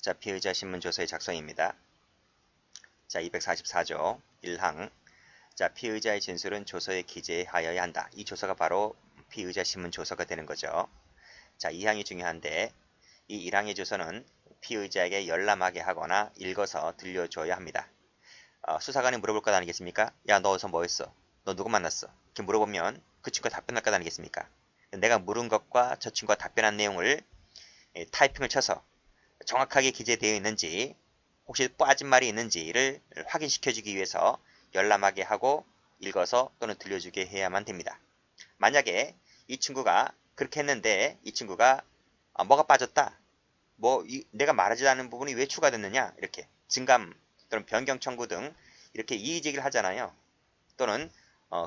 자, 피의자 신문 조서의 작성입니다. 자, 244조 1항. 자, 피의자의 진술은 조서에 기재하여야 한다. 이 조서가 바로 피의자 신문 조서가 되는 거죠. 자, 2항이 중요한데 이 1항의 조서는 피의자에게 열람하게 하거나 읽어서 들려줘야 합니다. 수사관이 물어볼 것 아니겠습니까? 야, 너 어디서 뭐 했어? 너 누구 만났어? 이렇게 물어보면 그 친구가 답변할 것 아니겠습니까? 내가 물은 것과 저 친구가 답변한 내용을 타이핑을 쳐서 정확하게 기재되어 있는지 혹시 빠진 말이 있는지를 확인시켜주기 위해서 열람하게 하고 읽어서 또는 들려주게 해야만 됩니다. 만약에 이 친구가 그렇게 했는데 이 친구가 뭐가 빠졌다, 내가 말하지 않은 부분이 왜 추가됐느냐, 이렇게 증감 또는 변경 청구 등 이렇게 이의제기를 하잖아요. 또는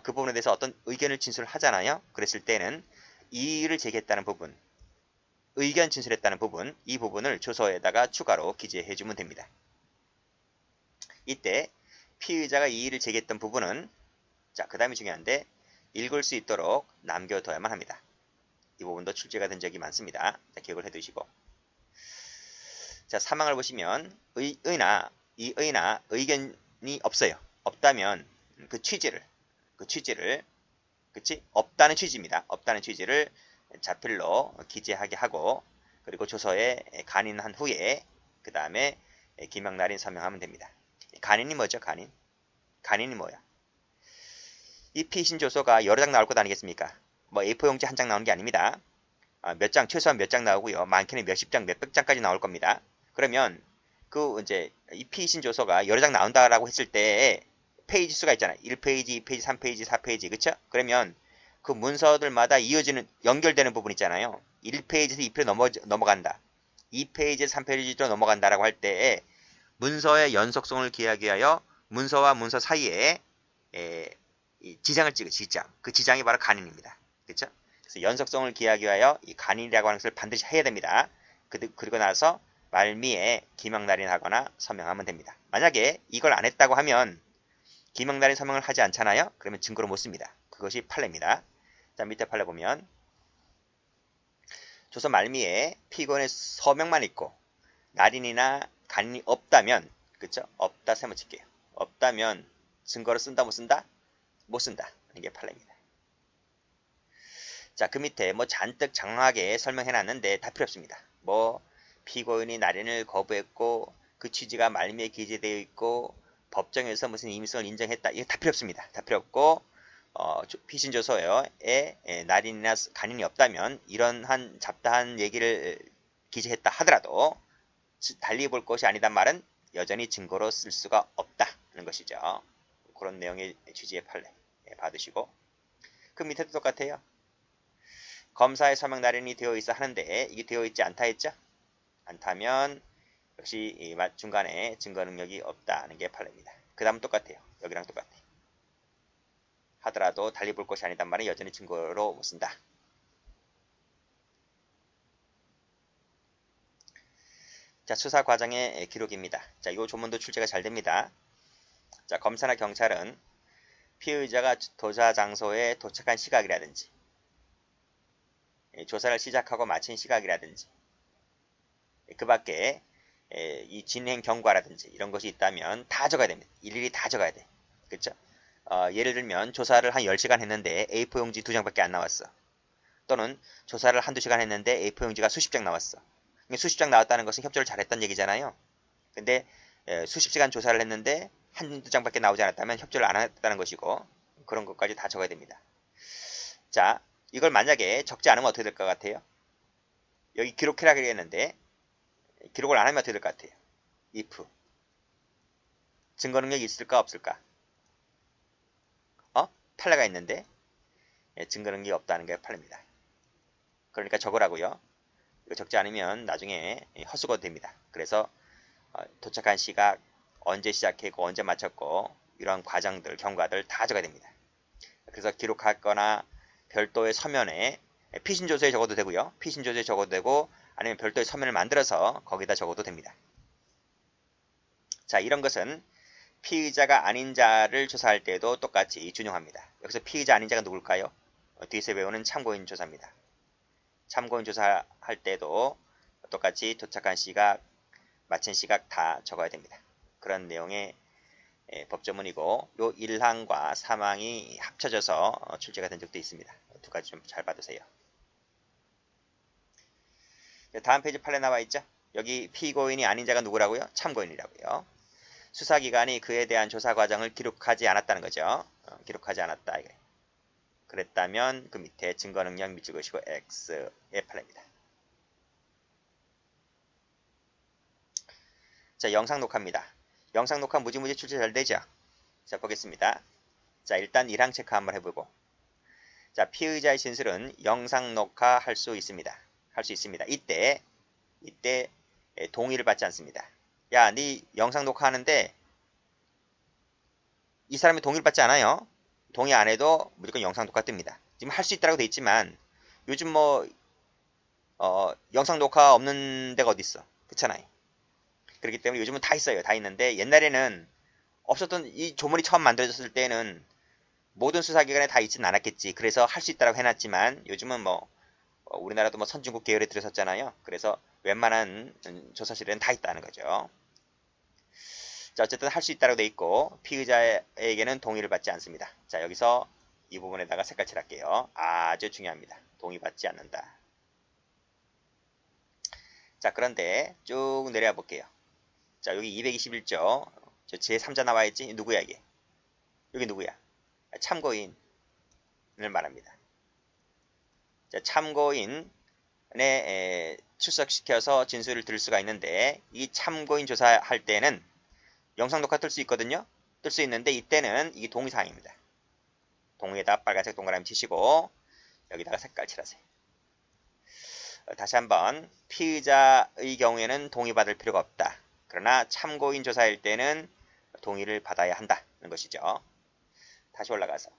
그 부분에 대해서 어떤 의견을 진술하잖아요. 그랬을 때는 이의를 제기했다는 부분, 의견 진술했다는 부분, 이 부분을 조서에다가 추가로 기재해 주면 됩니다. 이때 피의자가 이의를 제기했던 부분은 그 다음이 중요한데 읽을 수 있도록 남겨둬야만 합니다. 이 부분도 출제가 된 적이 많습니다. 자, 기억을 해두시고. 자, 사망을 보시면 의나 의견이 없어요. 없다면 그 취지를 그치? 없다는 취지입니다. 없다는 취지를 자필로 기재하게 하고 그리고 조서에 간인한 후에 그 다음에 기명날인 서명하면 됩니다. 간인이 뭐죠? 간인이 뭐야? 이 피신 조서가 여러 장 나올 것 아니겠습니까? 뭐 A4 용지 한 장 나오는 게 아닙니다. 몇 장, 최소한 몇 장 나오고요. 많게는 몇십 장, 몇백 장까지 나올 겁니다. 그러면 이제 이 피신 조서가 여러 장 나온다라고 했을 때 페이지 수가 있잖아요. 1페이지, 2페이지, 3페이지, 4페이지, 그쵸? 그러면 그 문서들마다 이어지는, 연결되는 부분 있잖아요. 1페이지에서 2페이지 넘어간다. 2페이지에서 3페이지로 넘어간다라고 할 때 문서의 연속성을 기하기 위하여 문서와 문서 사이에 지장을 찍어, 지장. 그 지장이 바로 간인입니다. 그쵸? 그래서 연속성을 기하기 위하여 이 간인이라고 하는 것을 반드시 해야 됩니다. 그리고 나서 말미에 기명날인하거나 서명하면 됩니다. 만약에 이걸 안 했다고 하면 기명날인 서명을 하지 않잖아요. 그러면 증거로 못 씁니다. 그것이 판례입니다. 자, 밑에 판례 보면 조서 말미에 피고인의 서명만 있고 날인이나 간인이 없다면, 그쵸? 없다 세모 칠게요. 없다면 증거로 쓴다 못 쓴다? 못 쓴다. 이게 판례입니다. 자, 그 밑에 잔뜩 장황하게 설명해 놨는데 다 필요 없습니다. 피고인이 날인을 거부했고 그 취지가 말미에 기재되어 있고 법정에서 무슨 임의성을 인정했다. 이거 다 필요 없습니다. 다 필요 없고 피신 조서에 날인이나 간인이 없다면 이런한 잡다한 얘기를 기재했다 하더라도 달리 볼 것이 아니단 말은 여전히 증거로 쓸 수가 없다는 것이죠. 그런 내용의 취지의 판례 받으시고, 그 밑에도 똑같아요. 검사의 서명 날인이 되어 있어 하는데 이게 되어 있지 않다 했죠? 않다면 역시 중간에 증거 능력이 없다는 게 판례입니다. 그 다음 똑같아요. 여기랑 똑같아요. 하더라도 달리 볼 것이 아니단 말은 여전히 증거로 못 쓴다. 자, 수사 과정의 기록입니다. 자, 이 조문도 출제가 잘 됩니다. 자, 검사나 경찰은 피의자가 조사 장소에 도착한 시각이라든지 조사를 시작하고 마친 시각이라든지 그 밖에 이 진행 경과라든지 이런 것이 있다면 다 적어야 됩니다. 일일이 다 적어야 돼. 그쵸? 예를 들면 조사를 한 10시간 했는데 A4 용지 2장밖에 안 나왔어. 또는 조사를 한두 시간 했는데 A4 용지가 수십 장 나왔어. 수십 장 나왔다는 것은 협조를 잘했다는 얘기잖아요. 근데 수십 시간 조사를 했는데 한두 장밖에 나오지 않았다면 협조를 안 했다는 것이고, 그런 것까지 다 적어야 됩니다. 자, 이걸 만약에 적지 않으면 어떻게 될 것 같아요? 여기 기록해라 그랬는데 기록을 안 하면 어떻게 될 것 같아요? if 증거 능력이 있을까 없을까? 판례가 있는데 증거 능력이 없다는 게 판례입니다. 그러니까 적으라고요. 이거 적지 않으면 나중에 헛수고도 됩니다. 그래서 도착한 시각, 언제 시작했고 언제 마쳤고 이런 과정들, 경과들 다 적어야 됩니다. 그래서 기록하거나 별도의 서면에 피신조서에 적어도 되고요. 피신조서에 적어도 되고 아니면 별도의 서면을 만들어서 거기다 적어도 됩니다. 자, 이런 것은 피의자가 아닌 자를 조사할 때도 똑같이 준용합니다. 여기서 피의자 아닌 자가 누굴까요? 뒤에서 배우는 참고인 조사입니다. 참고인 조사할 때도 똑같이 도착한 시각, 마친 시각 다 적어야 됩니다. 그런 내용의 법조문이고 요 1항과 3항이 합쳐져서 출제가 된 적도 있습니다. 두 가지 좀 잘 봐두세요. 다음 페이지 판례 나와 있죠? 여기 피고인이 아닌 자가 누구라고요? 참고인이라고요. 수사기관이 그에 대한 조사 과정을 기록하지 않았다는 거죠. 기록하지 않았다. 그랬다면 그 밑에 증거능력 밑줄 그으시고 X의 판례입니다. 자, 영상 녹화입니다. 영상 녹화 무지무지 출제 잘 되죠? 자, 보겠습니다. 자, 일단 1항 체크 한번 해보고. 자, 피의자의 진술은 영상 녹화할 수 있습니다. 할 수 있습니다. 이때 동의를 받지 않습니다. 야, 네 영상 녹화하는데 이 사람이 동의를 받지 않아요. 동의 안 해도 무조건 영상 녹화 뜹니다. 지금 할 수 있다고 돼 있지만 요즘 뭐 영상 녹화 없는 데가 어디 있어? 그렇잖아요. 그렇기 때문에 요즘은 다 있어요. 다 있는데 옛날에는 없었던 이 조문이 처음 만들어졌을 때는 모든 수사기관에 다 있지는 않았겠지. 그래서 할 수 있다고 해놨지만 요즘은 뭐 우리나라도 뭐 선진국 계열에 들어섰잖아요. 그래서 웬만한 조사실에는 다 있다는 거죠. 자, 어쨌든 할 수 있다고 돼 있고 피의자에게는 동의를 받지 않습니다. 자, 여기서 이 부분에다가 색깔 칠할게요. 아주 중요합니다. 동의받지 않는다. 자, 그런데 쭉 내려와 볼게요. 자, 여기 221조 저 제3자 나와 있지? 누구야 이게? 여기 누구야? 참고인을 말합니다. 자, 참고인에 출석시켜서 진술을 들을 수가 있는데 이 참고인 조사할 때는 영상 녹화 뜰 수 있거든요. 뜰 수 있는데 이때는 이게 동의사항입니다. 동의에다 빨간색 동그라미 치시고 여기다가 색깔 칠하세요. 다시 한번 피의자의 경우에는 동의받을 필요가 없다. 그러나 참고인 조사일 때는 동의를 받아야 한다는 것이죠. 다시 올라가서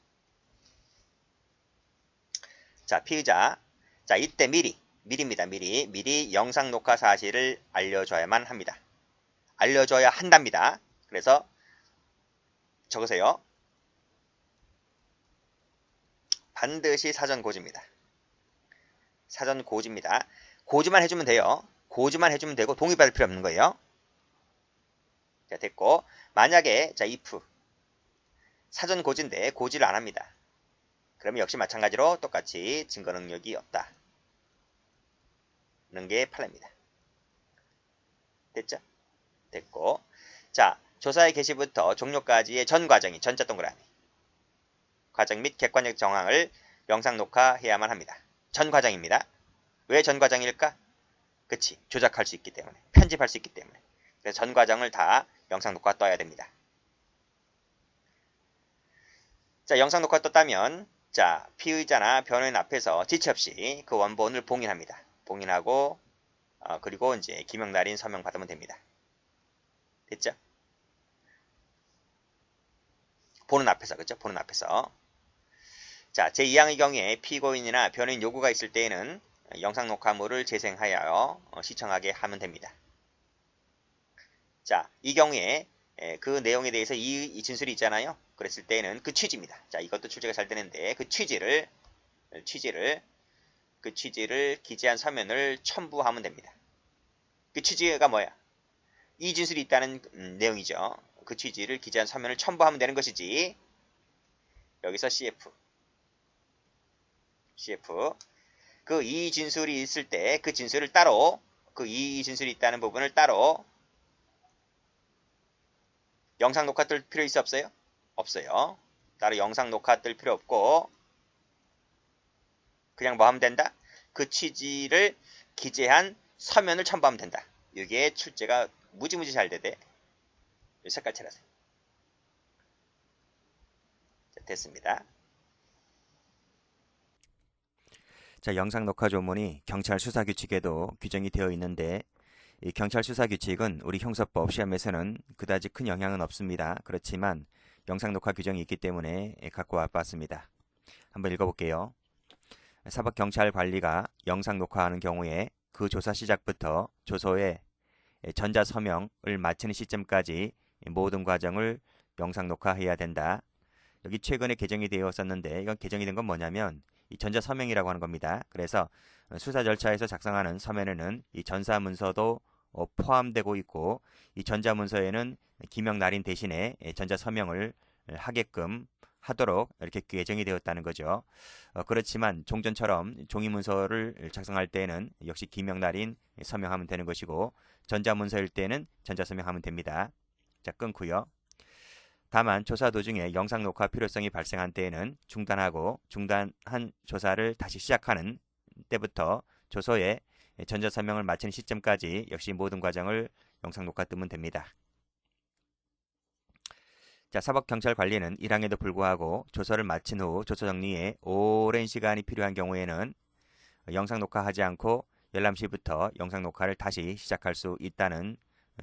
자, 피의자 자, 이때 미리입니다. 미리 영상 녹화 사실을 알려줘야만 합니다. 알려줘야 한답니다. 그래서 적으세요. 반드시 사전 고지입니다. 사전 고지입니다. 고지만 해주면 돼요. 고지만 해주면 되고 동의받을 필요 없는 거예요. 자, 됐고 만약에 자, if 사전 고지인데 고지를 안 합니다. 그러면 역시 마찬가지로 똑같이 증거 능력이 없다. 는 게 판례입니다. 됐죠? 됐고 자, 조사의 개시부터 종료까지의 전 과정이 전자 동그라미 과정 및 객관적 정황을 영상 녹화해야만 합니다. 전 과정입니다. 왜 전 과정일까? 그치, 조작할 수 있기 때문에 편집할 수 있기 때문에 그래서 전 과정을 다 영상 녹화 떠야 됩니다. 자, 영상 녹화 떴다면 자, 피의자나 변호인 앞에서 지체 없이 그 원본을 봉인합니다. 봉인하고 그리고 이제 기명 날인 서명 받으면 됩니다. 됐죠? 보는 앞에서 그죠? 보는 앞에서 자, 제2항의 경우에 피고인이나 변호인 요구가 있을 때에는 영상 녹화물을 재생하여 시청하게 하면 됩니다. 자, 이 경우에 그 내용에 대해서 이 진술이 있잖아요. 그랬을 때는 그 취지입니다. 자, 이것도 출제가 잘 되는데 그 취지를 기재한 서면을 첨부하면 됩니다. 그 취지가 뭐야? 이 진술이 있다는 내용이죠. 그 취지를 기재한 서면을 첨부하면 되는 것이지. 여기서 CF 그 이 진술이 있을 때 그 진술을 따로 그 이 진술이 있다는 부분을 따로 영상 녹화 뜰 필요 있어 없어요? 없어요. 따로 영상 녹화 뜰 필요 없고 그냥 뭐 하면 된다? 그 취지를 기재한 서면을 첨부하면 된다. 이게 출제가 무지무지 잘 되대. 색깔 칠하세요. 자, 됐습니다. 자, 영상 녹화 조문이 경찰 수사 규칙에도 규정이 되어 있는데 이 경찰 수사 규칙은 우리 형사법 시험에서는 그다지 큰 영향은 없습니다. 그렇지만 영상 녹화 규정이 있기 때문에 갖고 와봤습니다. 한번 읽어볼게요. 사법경찰관리가 영상 녹화하는 경우에 그 조사 시작부터 조서의 전자 서명을 마치는 시점까지 모든 과정을 영상 녹화해야 된다. 여기 최근에 개정이 되었었는데 이건 개정이 된 건 뭐냐면 이 전자 서명이라고 하는 겁니다. 그래서 수사 절차에서 작성하는 서면에는 이 전사 문서도 포함되고 있고 이 전자문서에는 기명 날인 대신에 전자서명을 하게끔 하도록 이렇게 예정이 되었다는 거죠. 그렇지만 종전처럼 종이문서를 작성할 때에는 역시 기명 날인 서명하면 되는 것이고 전자문서일 때는 전자서명하면 됩니다. 자, 끊고요. 다만 조사 도중에 영상 녹화 필요성이 발생한 때에는 중단하고 중단한 조사를 다시 시작하는 때부터 조서에 전자서명을 마치는 시점까지 역시 모든 과정을 영상 녹화 뜨면 됩니다. 자, 사법경찰관리는 1항에도 불구하고 조서를 마친 후 조서 정리에 오랜 시간이 필요한 경우에는 영상 녹화하지 않고 열람시부터 영상 녹화를 다시 시작할 수 있다는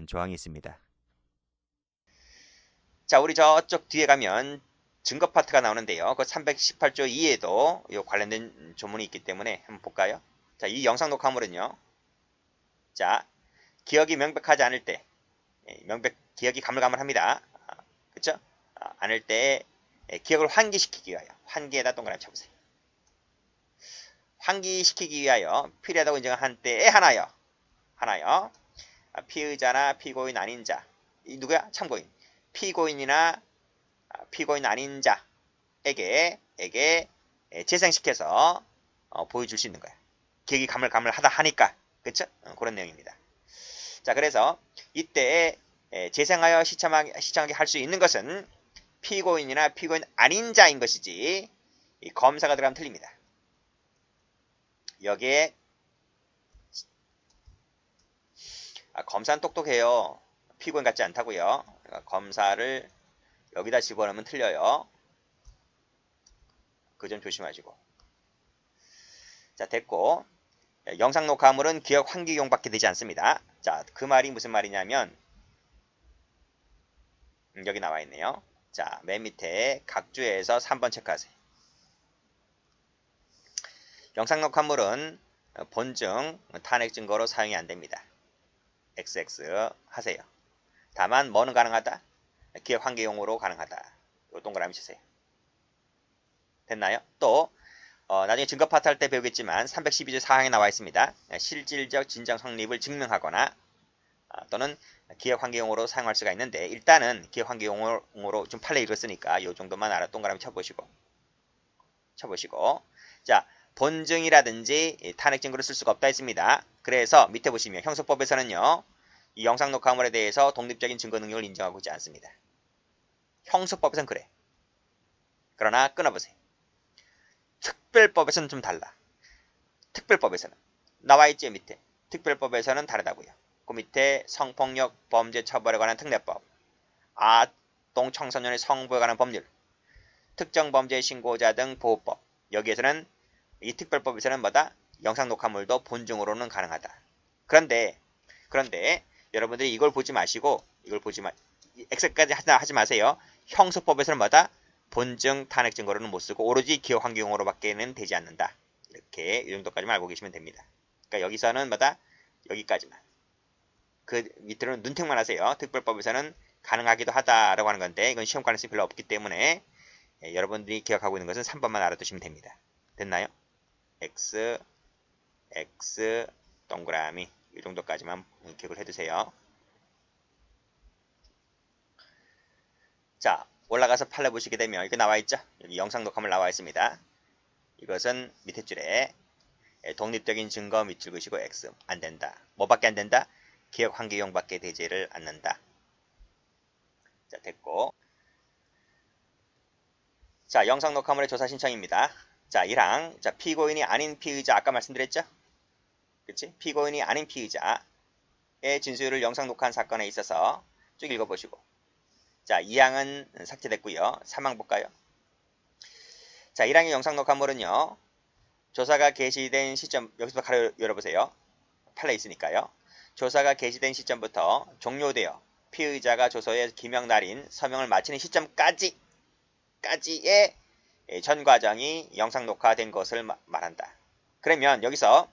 조항이 있습니다. 자, 우리 저쪽 뒤에 가면 증거 파트가 나오는데요. 그 318조 2에도 이 관련된 조문이 있기 때문에 한번 볼까요? 자, 이 영상 녹화물은요. 자, 기억이 명백하지 않을 때, 기억이 가물가물합니다. 그쵸? 않을 때 기억을 환기시키기 위하여, 환기에다 동그라미 쳐보세요. 환기시키기 위하여 필요하다고 인정한 때에 하나요. 피의자나 피고인 아닌 자, 이 누구야? 참고인. 피고인이나 피고인 아닌 자에게 재생시켜서 보여줄 수 있는 거야. 기억이 가물가물하다 하니까. 그쵸? 그런 내용입니다. 자, 그래서 이때 재생하여 시청하게 할 수 있는 것은 피고인이나 피고인 아닌 자인 것이지 이 검사가 들어가면 틀립니다. 여기에 검사는 똑똑해요. 피고인 같지 않다고요. 검사를 여기다 집어넣으면 틀려요. 그 점 조심하시고. 자, 됐고. 영상 녹화물은 기억 환기용밖에 되지 않습니다. 자, 그 말이 무슨 말이냐면 여기 나와 있네요. 자, 맨 밑에 각주에서 3번 체크하세요. 영상 녹화물은 본증, 탄핵 증거로 사용이 안 됩니다. XX 하세요. 다만 뭐는 가능하다? 기억 환기용으로 가능하다. 요 동그라미 치세요. 됐나요? 또 나중에 증거 파트 할 때 배우겠지만 312조 4항에 나와 있습니다. 실질적 진정 성립을 증명하거나 또는 기억 환기용으로 사용할 수가 있는데 일단은 기억 환기용으로 좀 판례 읽었으니까 요 정도만 알아 동그라미 쳐보시고 자, 본증이라든지 탄핵 증거를 쓸 수가 없다 했습니다. 그래서 밑에 보시면 형소법에서는요. 이 영상 녹화물에 대해서 독립적인 증거 능력을 인정하고 있지 않습니다. 형소법에서는 그래. 그러나 끊어보세요. 특별법에서는 좀 달라. 특별법에서는 나와있죠 밑에. 특별법에서는 다르다고요. 그 밑에 성폭력 범죄 처벌에 관한 특례법, 아동 청소년의 성보호에 관한 법률, 특정 범죄 신고자 등 보호법. 여기에서는 이 특별법에서는 뭐다? 영상 녹화물도 본증으로는 가능하다. 그런데 여러분들이 이걸 보지 마시고 X까지 하지 마세요. 형소법에서는 뭐다? 본증 탄핵 증거로는 못 쓰고 오로지 기억 환기용으로밖에는 되지 않는다. 이렇게 이 정도까지만 알고 계시면 됩니다. 그러니까 여기서는 뭐다? 여기까지만. 그 밑으로는 눈팅만 하세요. 특별법에서는 가능하기도 하다라고 하는 건데 이건 시험 가능성이 별로 없기 때문에 여러분들이 기억하고 있는 것은 3번만 알아두시면 됩니다. 됐나요? X 동그라미 이 정도까지만 기억을 해두세요. 자, 올라가서 판례 보시게 되면 이거 나와 있죠? 여기 영상 녹화물 나와 있습니다. 이것은 밑에 줄에 독립적인 증거 밑줄 그시고 X 안 된다. 뭐밖에 안 된다? 기억 환기용밖에 되지를 않는다. 자, 됐고. 자, 영상 녹화물의 조사 신청입니다. 자, 1항. 자, 피고인이 아닌 피의자 아까 말씀드렸죠? 그치? 피고인이 아닌 피의자의 진술을 영상 녹화한 사건에 있어서 쭉 읽어보시고. 자, 2항은 삭제됐고요. 3항 볼까요? 자, 1항의 영상 녹화물은요. 조사가 개시된 시점, 여기서 가로 열어보세요. 판례 있으니까요. 조사가 개시된 시점부터 종료되어 피의자가 조서의 기명 날인 서명을 마치는 시점까지의 전 과정이 영상 녹화된 것을 말한다. 그러면 여기서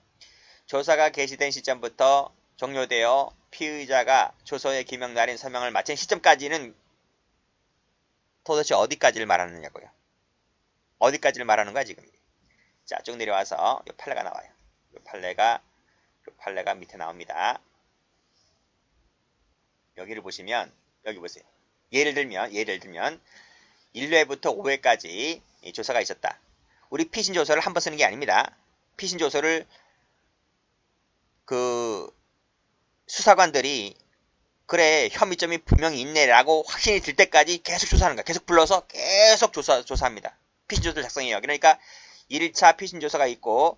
조사가 개시된 시점부터 종료되어 피의자가 조서의 기명 날인 서명을 마친 시점까지는 도대체 어디까지를 말하느냐고요. 어디까지를 말하는 거야 지금. 자, 쭉 내려와서 이 판례가 나와요. 이 판례가 밑에 나옵니다. 여기를 보시면 여기 보세요. 예를 들면 1회부터 5회까지 조사가 있었다. 우리 피신 조서를 한 번 쓰는 게 아닙니다. 피신 조서를 그 수사관들이 그래 혐의점이 분명히 있네라고 확신이 들 때까지 계속 조사하는 거야. 계속 불러서 계속 조사합니다. 피신 조서를 작성해요. 그러니까 1차 피신 조서가 있고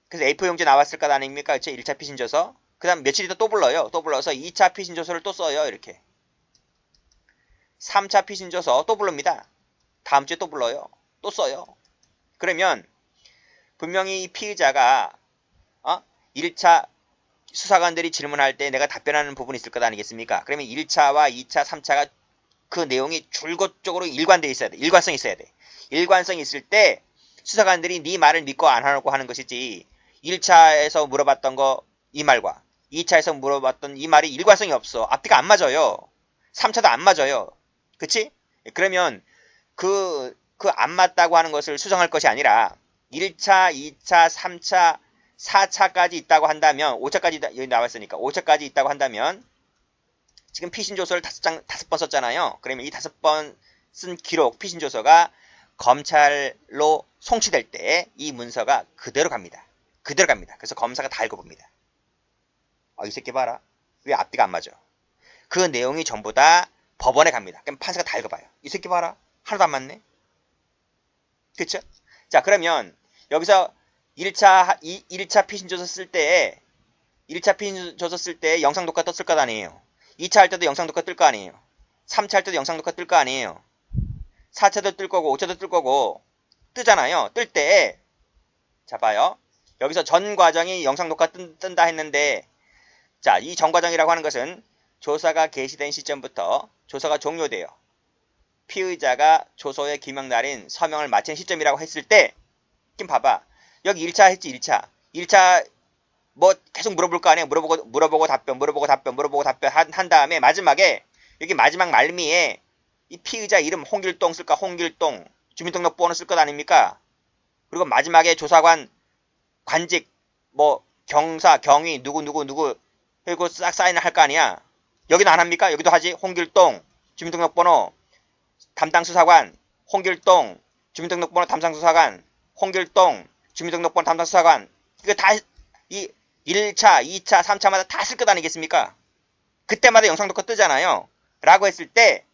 그래서 A4 용지 나왔을 것 아닙니까? 그쵸? 1차 피신 조서. 그 다음 며칠 있다 또 불러요. 또 불러서 2차 피신 조서를 또 써요. 이렇게. 3차 피신 조서 또 부릅니다. 다음 주에 또 불러요. 또 써요. 그러면 분명히 이 피의자가 1차 수사관들이 질문할 때 내가 답변하는 부분이 있을 것 아니겠습니까? 그러면 1차와 2차, 3차가 그 내용이 줄곧적으로 일관되어 있어야 돼. 일관성이 있어야 돼. 일관성이 있을 때 수사관들이 네 말을 믿고 안 하려고 하는 것이지 1차에서 물어봤던 거 이 말과 2차에서 물어봤던 이 말이 일관성이 없어. 앞뒤가 안 맞아요. 3차도 안 맞아요. 그치? 그러면 그 안 맞다고 하는 것을 수정할 것이 아니라 1차, 2차, 3차, 4차까지 있다고 한다면 5차까지 여기 나왔으니까 5차까지 있다고 한다면 지금 피신조서를 5번 썼잖아요. 그러면 이 5번 쓴 기록 피신조서가 검찰로 송치될 때 이 문서가 그대로 갑니다. 그대로 갑니다. 그래서 검사가 다 읽어봅니다. 이 새끼 봐라. 왜 앞뒤가 안 맞아? 그 내용이 전부 다 법원에 갑니다. 그럼 판사가 다 읽어봐요. 이 새끼 봐라. 하나도 안 맞네. 그쵸? 자, 그러면 여기서 1차 피신조서 쓸 때 1차 피신조서 쓸 때 영상 녹화 떴을 것 아니에요. 2차 할 때도 영상 녹화 뜰 거 아니에요. 3차 할 때도 영상 녹화 뜰 거 아니에요. 4차도 뜰 거고 5차도 뜰 거고 뜨잖아요. 뜰 때 자 봐요. 여기서 전 과정이 영상 녹화 뜬다 했는데 자, 이 전 과정이라고 하는 것은 조사가 개시된 시점부터 조사가 종료돼요. 피의자가 조서의 기명 날인 서명을 마친 시점이라고 했을 때 지금 봐봐. 여기 1차 했지 1차. 1차 뭐 계속 물어볼 거 아니에요. 물어보고 답변 한 다음에 마지막에 여기 마지막 말미에 이 피의자 이름 홍길동 쓸까? 홍길동 주민등록번호 쓸 것 아닙니까? 그리고 마지막에 조사관 관직 뭐 경사 경위 누구 그리고 싹 사인을 할 거 아니야. 여기도 안 합니까? 여기도 하지. 홍길동 주민등록번호 담당 수사관 홍길동 주민등록번호 담당 수사관 홍길동 주민등록번호 담당 수사관 이거 다 이 1차, 2차, 3차마다 다 쓸 것 아니겠습니까? 그때마다 영상 녹화 뜨잖아요. 라고 했을 때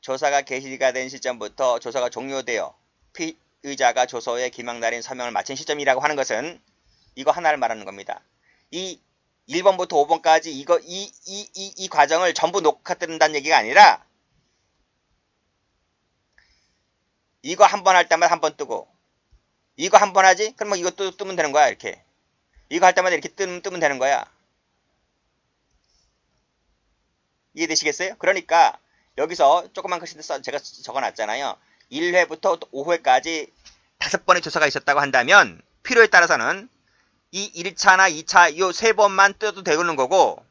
조사가 개시가 된 시점부터 조사가 종료되어 피의자가 조서의 기명 날인 서명을 마친 시점이라고 하는 것은 이거 하나를 말하는 겁니다. 이 1번부터 5번까지 이 과정을 전부 녹화 뜬다는 얘기가 아니라 이거 한 번 할 때마다 한 번 뜨고 이거 한 번 하지? 그럼 뭐 이것도 뜨면 되는 거야 이렇게. 이거 할 때마다 이렇게 뜨면 되는 거야. 이해되시겠어요? 그러니까 여기서 조그만 글씨도 제가 적어놨잖아요. 1회부터 5회까지 5번의 조사가 있었다고 한다면 필요에 따라서는 이 1차나 2차 이 3번만 떠도 되는 거고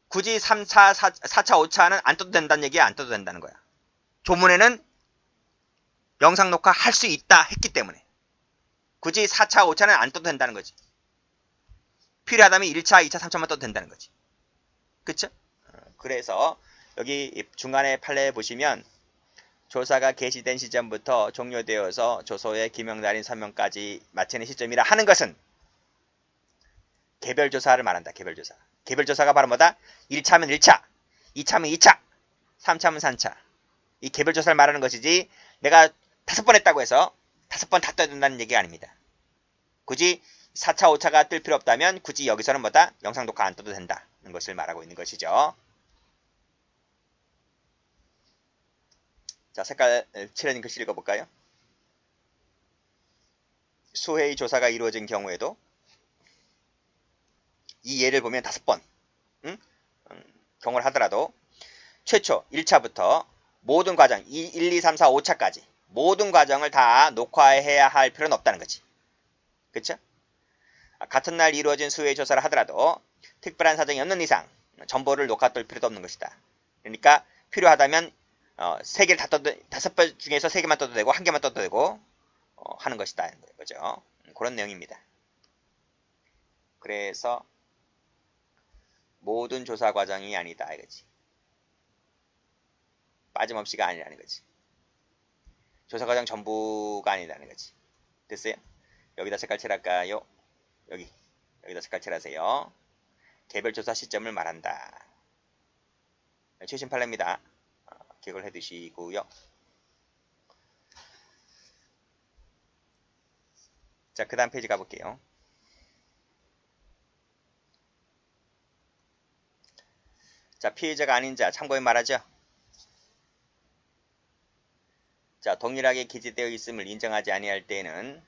굳이 3차, 4차, 5차는 안 떠도 된다는 얘기야. 안 떠도 된다는 거야. 조문에는 영상 녹화 할 수 있다 했기 때문에 굳이 4차, 5차는 안 떠도 된다는 거지. 필요하다면 1차, 2차, 3차만 떠도 된다는 거지. 그쵸? 그래서 여기 중간에 판례에 보시면 조사가 개시된 시점부터 종료되어서 조서의 기명 날인 서명까지 마치는 시점이라 하는 것은 개별조사를 말한다. 개별조사. 개별조사가 바로 뭐다? 1차면 1차, 2차면 2차, 3차면 3차. 이 개별조사를 말하는 것이지 내가 5번 했다고 해서 5번 다 떠야 된다는 얘기가 아닙니다. 굳이 4차, 5차가 뜰 필요 없다면 굳이 여기서는 뭐다? 영상 녹화 안 떠도 된다는 것을 말하고 있는 것이죠. 자, 색깔 칠해진 글씨 읽어볼까요? 수회의 조사가 이루어진 경우에도 이 예를 보면 5번 경우를 하더라도 최초 1차부터 모든 과정 1, 2, 3, 4, 5차까지 모든 과정을 다 녹화해야 할 필요는 없다는 거지. 그쵸? 같은 날 이루어진 수의 조사를 하더라도 특별한 사정이 없는 이상 전보를 녹화할 필요도 없는 것이다. 그러니까 필요하다면 3개를 다 떠도 5번 중에서 3개만 떠도 되고 1개만 떠도 되고 하는 것이다. 그죠? 그런 내용입니다. 그래서 모든 조사 과정이 아니다 이거지. 빠짐없이가 아니라는 거지. 조사 과정 전부가 아니라는 거지. 됐어요? 여기다 색깔 칠할까요? 여기다 색깔 칠하세요. 개별 조사 시점을 말한다. 최신 판례입니다. 기억을 해두시고요. 자, 그 다음 페이지 가볼게요. 자, 피해자가 아닌 자 참고인 말하죠. 자, 동일하게 기재되어 있음을 인정하지 아니할 때에는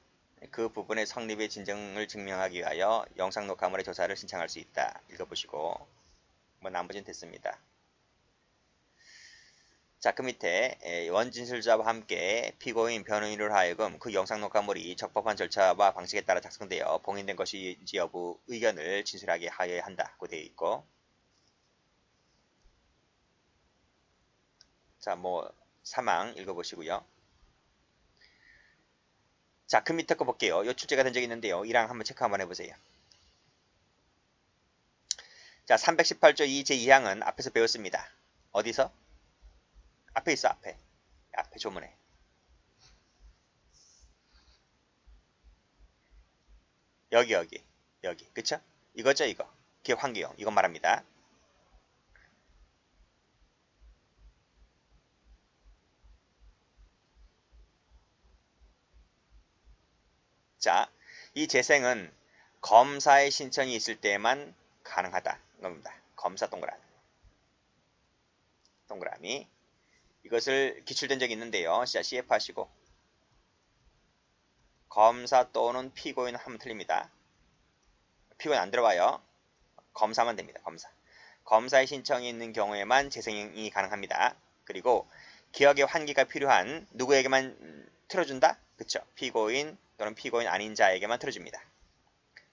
그 부분의 성립의 진정을 증명하기 위하여 영상 녹화물의 조사를 신청할 수 있다. 읽어보시고 뭐 나머지는 됐습니다. 자, 그 밑에 원진술자와 함께 피고인, 변호인으로 하여금 그 영상 녹화물이 적법한 절차와 방식에 따라 작성되어 봉인된 것인지 여부 의견을 진술하게 하여야 한다고 되어 있고, 자, 뭐 사망 읽어보시고요. 자, 그 밑에 거 볼게요. 요 출제가 된 적이 있는데요. 이랑 한번 체크 한번 해보세요. 자, 318조 2 제2항은 앞에서 배웠습니다. 어디서? 앞에 있어, 앞에 조문에. 여기. 그쵸? 이거죠, 이거. 기억 환경. 이건 말합니다. 자, 이 재생은 검사의 신청이 있을 때만 가능하다. 겁니다. 검사 동그라미. 이것을 기출된 적이 있는데요. 자, CF 하시고. 검사 또는 피고인 하면 틀립니다. 피고인 안 들어가요. 검사만 됩니다. 검사의 신청이 있는 경우에만 재생이 가능합니다. 그리고 기억의 환기가 필요한 누구에게만 틀어준다? 그쵸? 피고인 또는 피고인 아닌 자에게만 틀어줍니다.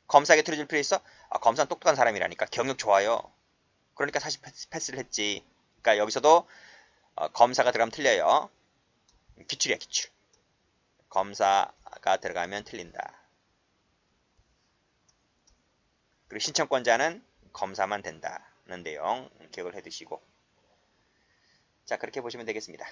검사에게 틀어줄 필요 있어? 검사는 똑똑한 사람이라니까. 기억력 좋아요. 그러니까 사실 패스를 했지. 그러니까 여기서도 검사가 들어가면 틀려요. 기출이야, 기출. 검사가 들어가면 틀린다. 그리고 신청권자는 검사만 된다는 내용 기억을 해두시고, 자, 그렇게 보시면 되겠습니다.